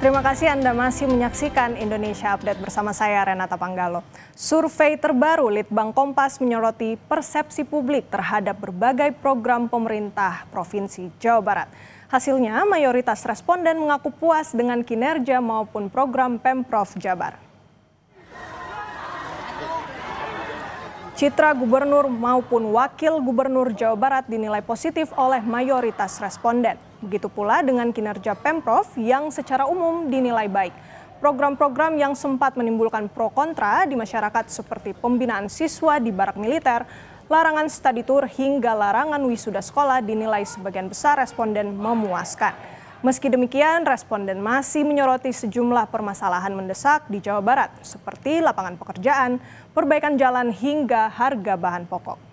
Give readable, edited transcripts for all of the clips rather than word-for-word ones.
Terima kasih Anda masih menyaksikan Indonesia Update bersama saya Renata Panggalo. Survei terbaru Litbang Kompas menyoroti persepsi publik terhadap berbagai program pemerintah Provinsi Jawa Barat. Hasilnya, mayoritas responden mengaku puas dengan kinerja maupun program Pemprov Jabar. Citra gubernur maupun wakil gubernur Jawa Barat dinilai positif oleh mayoritas responden. Begitu pula dengan kinerja Pemprov yang secara umum dinilai baik. Program-program yang sempat menimbulkan pro kontra di masyarakat seperti pembinaan siswa di barak militer, larangan study tour hingga larangan wisuda sekolah dinilai sebagian besar responden memuaskan. Meski demikian, responden masih menyoroti sejumlah permasalahan mendesak di Jawa Barat, seperti lapangan pekerjaan, perbaikan jalan hingga harga bahan pokok.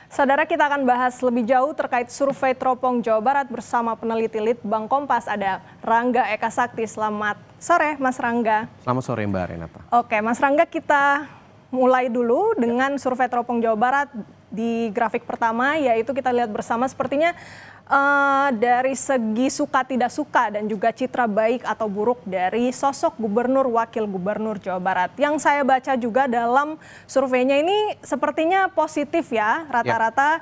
Saudara, kita akan bahas lebih jauh terkait survei Teropong Jawa Barat bersama peneliti Litbang Kompas, ada Rangga Eka Sakti. Selamat sore, Mas Rangga. Selamat sore, Mbak Renata. Oke, Mas Rangga, kita mulai dulu dengan survei Teropong Jawa Barat. Di grafik pertama, yaitu kita lihat bersama sepertinya dari segi suka tidak suka dan juga citra baik atau buruk dari sosok gubernur wakil gubernur Jawa Barat. Yang saya baca juga dalam surveinya ini sepertinya positif ya, rata-rata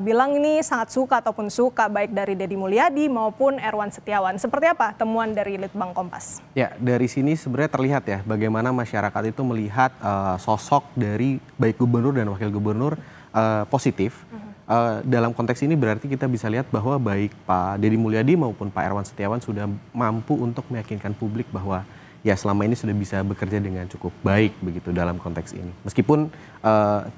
bilang ini sangat suka ataupun suka, baik dari Deddy Mulyadi maupun Erwan Setiawan. Seperti apa temuan dari Litbang Kompas? Ya, dari sini sebenarnya terlihat ya bagaimana masyarakat itu melihat sosok dari baik gubernur dan wakil gubernur positif. Dalam konteks ini berarti kita bisa lihat bahwa baik Pak Deddy Mulyadi maupun Pak Erwan Setiawan sudah mampu untuk meyakinkan publik bahwa ya selama ini sudah bisa bekerja dengan cukup baik begitu dalam konteks ini. Meskipun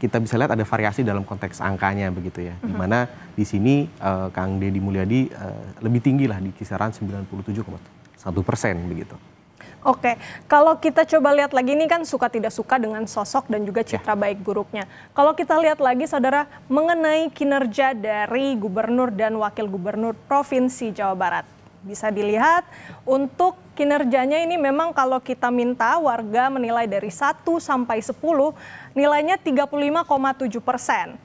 kita bisa lihat ada variasi dalam konteks angkanya begitu ya. Di mana di sini Kang Deddy Mulyadi lebih tinggi lah di kisaran 97,1% begitu. Oke, kalau kita coba lihat lagi, ini kan suka tidak suka dengan sosok dan juga citra baik buruknya. Kalau kita lihat lagi, saudara, mengenai kinerja dari gubernur dan wakil gubernur Provinsi Jawa Barat. Bisa dilihat untuk kinerjanya ini memang kalau kita minta warga menilai dari 1 sampai 10, nilainya 35,7%.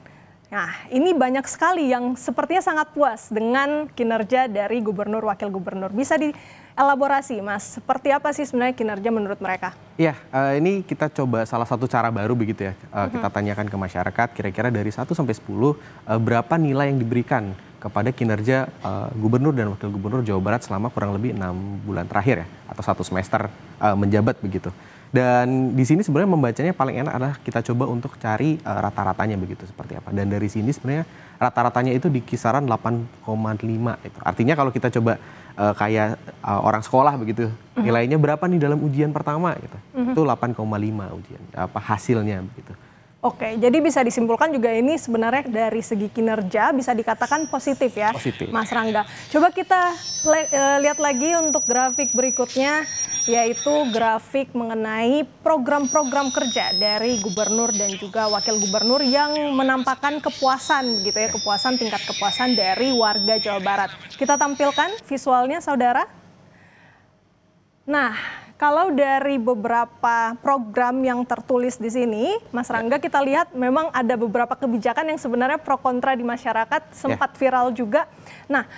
Nah, ini banyak sekali yang sepertinya sangat puas dengan kinerja dari gubernur wakil gubernur. Bisa dielaborasi, Mas, seperti apa sih sebenarnya kinerja menurut mereka? Iya, ini kita coba salah satu cara baru begitu ya. Kita tanyakan ke masyarakat kira-kira dari 1 sampai 10 berapa nilai yang diberikan kepada kinerja gubernur dan wakil gubernur Jawa Barat selama kurang lebih 6 bulan terakhir ya, atau 1 semester menjabat begitu. Dan di sini sebenarnya membacanya paling enak adalah kita coba untuk cari rata-ratanya begitu seperti apa. Dan dari sini sebenarnya rata-ratanya itu di kisaran 8,5 itu. Artinya kalau kita coba kayak orang sekolah begitu, nilainya berapa nih dalam ujian pertama gitu. Itu 8,5 ujian hasilnya begitu. Oke, jadi bisa disimpulkan juga ini sebenarnya dari segi kinerja bisa dikatakan positif ya, positif. Mas Rangga. Coba kita lihat lagi untuk grafik berikutnya, yaitu grafik mengenai program-program kerja dari gubernur dan juga wakil gubernur yang menampakkan kepuasan begitu ya, kepuasan, tingkat kepuasan dari warga Jawa Barat. Kita tampilkan visualnya, saudara. Nah, kalau dari beberapa program yang tertulis di sini, Mas Rangga, kita lihat memang ada beberapa kebijakan yang sebenarnya pro kontra di masyarakat, sempat viral juga. Nah,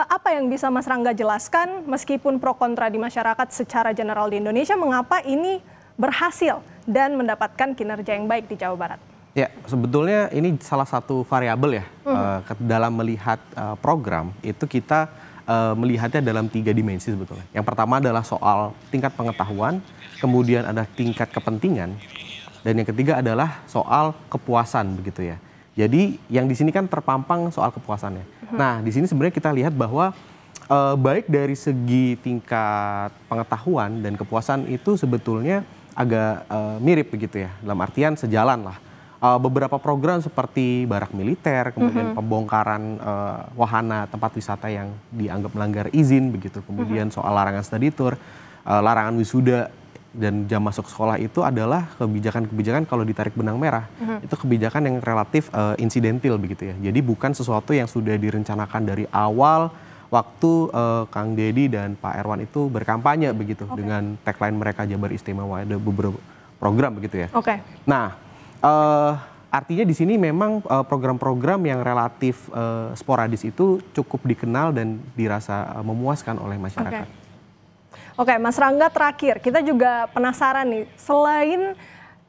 apa yang bisa Mas Rangga jelaskan meskipun pro kontra di masyarakat secara general di Indonesia, mengapa ini berhasil dan mendapatkan kinerja yang baik di Jawa Barat? Ya, sebetulnya ini salah satu variabel ya dalam melihat program itu kita melihatnya dalam 3 dimensi sebetulnya. Yang pertama adalah soal tingkat pengetahuan, kemudian ada tingkat kepentingan, dan yang ketiga adalah soal kepuasan begitu ya. Jadi yang di sini kan terpampang soal kepuasannya. Nah, di sini sebenarnya kita lihat bahwa baik dari segi tingkat pengetahuan dan kepuasan itu sebetulnya agak mirip begitu ya. Dalam artian sejalan lah. Beberapa program seperti barak militer, kemudian pembongkaran wahana tempat wisata yang dianggap melanggar izin begitu, kemudian soal larangan study tour, larangan wisuda dan jam masuk sekolah itu adalah kebijakan-kebijakan kalau ditarik benang merah itu kebijakan yang relatif insidentil begitu ya. Jadi bukan sesuatu yang sudah direncanakan dari awal waktu Kang Deddy dan Pak Erwan itu berkampanye begitu dengan tagline mereka Jabar Istimewa, ada beberapa program begitu ya. Nah, artinya di sini memang program-program yang relatif sporadis itu cukup dikenal dan dirasa memuaskan oleh masyarakat. Oke, Mas Rangga, terakhir kita juga penasaran nih, selain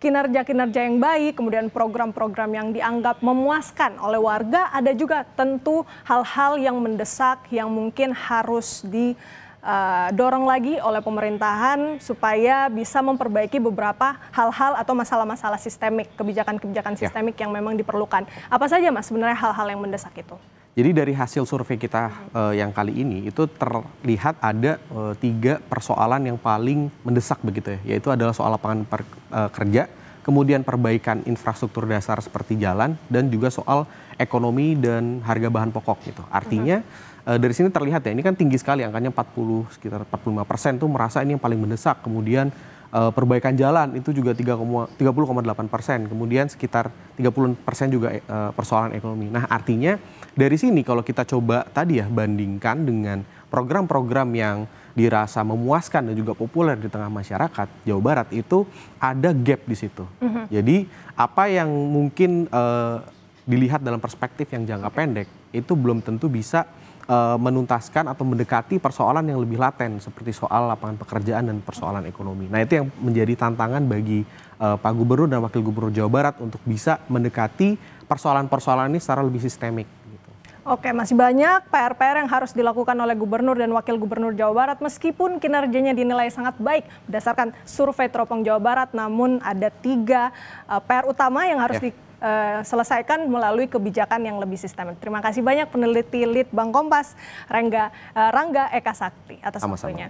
kinerja-kinerja yang baik, kemudian program-program yang dianggap memuaskan oleh warga, ada juga tentu hal-hal yang mendesak yang mungkin harus didorong lagi oleh pemerintahan supaya bisa memperbaiki beberapa hal-hal atau masalah-masalah sistemik, kebijakan-kebijakan sistemik yang memang diperlukan. Apa saja, Mas, sebenarnya hal-hal yang mendesak itu? Jadi dari hasil survei kita yang kali ini itu terlihat ada 3 persoalan yang paling mendesak begitu ya, yaitu adalah soal lapangan kerja, kemudian perbaikan infrastruktur dasar seperti jalan, dan juga soal ekonomi dan harga bahan pokok gitu. Artinya dari sini terlihat ya, ini kan tinggi sekali angkanya sekitar 45% tuh merasa ini yang paling mendesak. Kemudian perbaikan jalan itu juga 30,8%, kemudian sekitar 30% juga persoalan ekonomi. Nah, artinya dari sini kalau kita coba tadi ya bandingkan dengan program-program yang dirasa memuaskan dan juga populer di tengah masyarakat, Jawa Barat itu ada gap di situ. Jadi apa yang mungkin dilihat dalam perspektif yang jangka pendek itu belum tentu bisa menuntaskan atau mendekati persoalan yang lebih laten seperti soal lapangan pekerjaan dan persoalan ekonomi. Nah, itu yang menjadi tantangan bagi Pak Gubernur dan Wakil Gubernur Jawa Barat untuk bisa mendekati persoalan-persoalan ini secara lebih sistemik. Gitu. Oke, masih banyak PR-PR yang harus dilakukan oleh Gubernur dan Wakil Gubernur Jawa Barat meskipun kinerjanya dinilai sangat baik berdasarkan survei Teropong Jawa Barat, namun ada 3 PR utama yang harus selesaikan melalui kebijakan yang lebih sistemik. Terima kasih banyak peneliti Litbang Kompas, Rangga Eka Sakti atas waktunya.